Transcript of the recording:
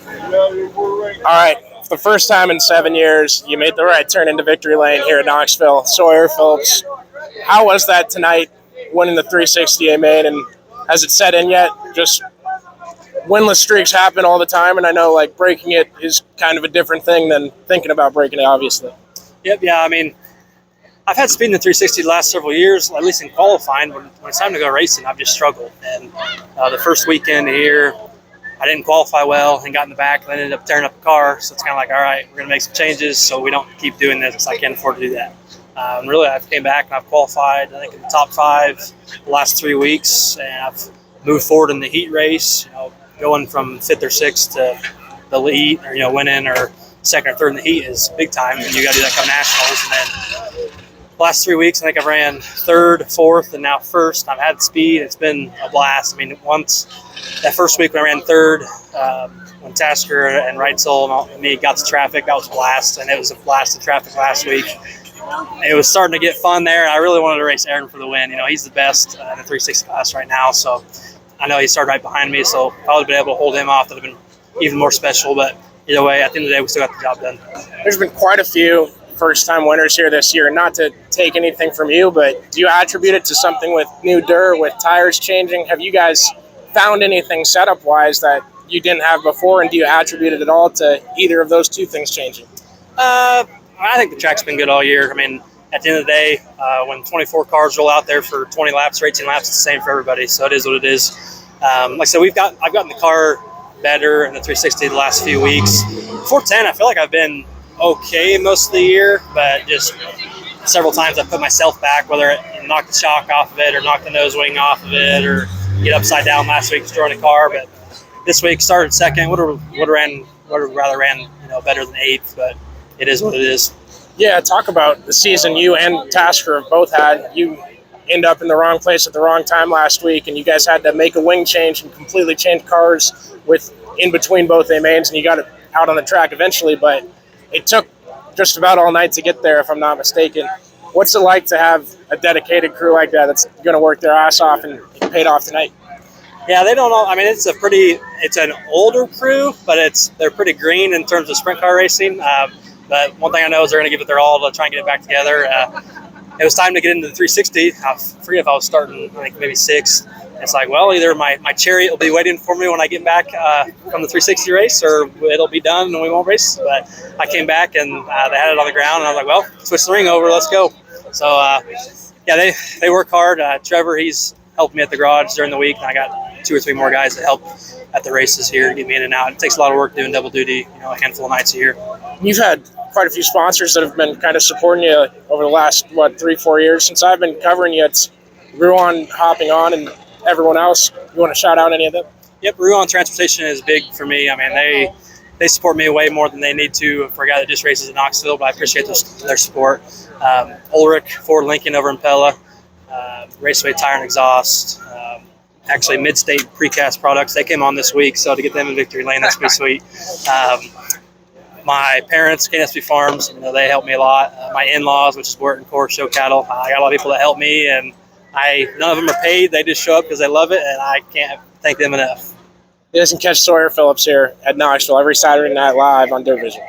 All right, for the first time in 7 years, you made the right turn into victory lane here at Knoxville. Sawyer Phillips, how was that tonight, winning the 360 main, and has it set in yet? Just winless streaks happen all the time, and I know like breaking it is kind of a different thing than thinking about breaking it, obviously. Yep, yeah, I mean, I've had speed in the 360 the last several years, at least in qualifying. When it's time to go racing, I've just struggled. And the first weekend here, I didn't qualify well and got in the back and ended up tearing up the car. So it's kind of like, all right, we're going to make some changes so we don't keep doing this. I can't afford to do that. And really, I've came back and I've qualified, I think, in the top 5 the last 3 weeks. And I've moved forward in the heat race, going from 5th or 6th to the lead, or, winning or 2nd or 3rd in the heat is big time. And you got to do that come nationals. And then last 3 weeks, I think I've ran 3rd, 4th, and now 1st. I've had speed. It's been a blast. I mean, once that first week when I ran 3rd, when Tasker and Reitzel and me got to traffic, that was a blast. And it was a blast in traffic last week. It was starting to get fun there. I really wanted to race Aaron for the win. He's the best in the 360 class right now. So I know he started right behind me. So if I would have been able to hold him off, that would have been even more special. But either way, at the end of the day, we still got the job done. There's been quite a few first-time winners here this year. Not to take anything from you, but do you attribute it to something with new dirt, with tires changing? Have you guys found anything setup-wise that you didn't have before, and do you attribute it at all to either of those two things changing? I think the track's been good all year. I mean, at the end of the day, when 24 cars roll out there for 20 laps or 18 laps, it's the same for everybody. So it is what it is. Like I said, I've gotten the car better in the 360 the last few weeks. 410, I feel like I've been okay most of the year, but just several times I put myself back, whether it knocked the shock off of it or knocked the nose wing off of it or get upside down last week destroying the car. But this week started 2nd, would have rather ran better than 8th, but it is what it is. Yeah, talk about the season you and Tasker have both had. You end up in the wrong place at the wrong time last week, and you guys had to make a wing change and completely change cars with in between both A-mains, and you got it out on the track eventually, but it took just about all night to get there, if I'm not mistaken. What's it like to have a dedicated crew like that that's going to work their ass off, and it paid off tonight? Yeah, they don't know. I mean, it's an older crew, but they're pretty green in terms of sprint car racing. But one thing I know is they're going to give it their all to try and get it back together. It was time to get into the 360. I forget if I was starting, I think maybe 6th. It's like, well, either my chariot will be waiting for me when I get back from the 360 race, or it'll be done and we won't race. But I came back and they had it on the ground, and I was like, well, switch the ring over, let's go. So, yeah, they work hard. Trevor, he's helped me at the garage during the week, and I got 2 or 3 more guys that help at the races here to get me in and out. It takes a lot of work doing double duty, a handful of nights a year. You've had quite a few sponsors that have been kind of supporting you over the last, 3-4 years. Since I've been covering you, it's Ruan hopping on and everyone else. You want to shout out any of them? Yep, Ruan Transportation is big for me. I mean, they support me way more than they need to for a guy that just races in Knoxville, but I appreciate their support. Ulrich, Ford Lincoln over in Pella, Raceway Tire and Exhaust, actually Mid-State Precast Products. They came on this week, so to get them in victory lane, that's pretty sweet. My parents, KSB Farms, they helped me a lot. My in-laws, which is Bort and Core Show Cattle, I got a lot of people that help me, and none of them are paid. They just show up because they love it, and I can't thank them enough. You guys can catch Sawyer Phillips here at Knoxville every Saturday night live on Dirt Vision.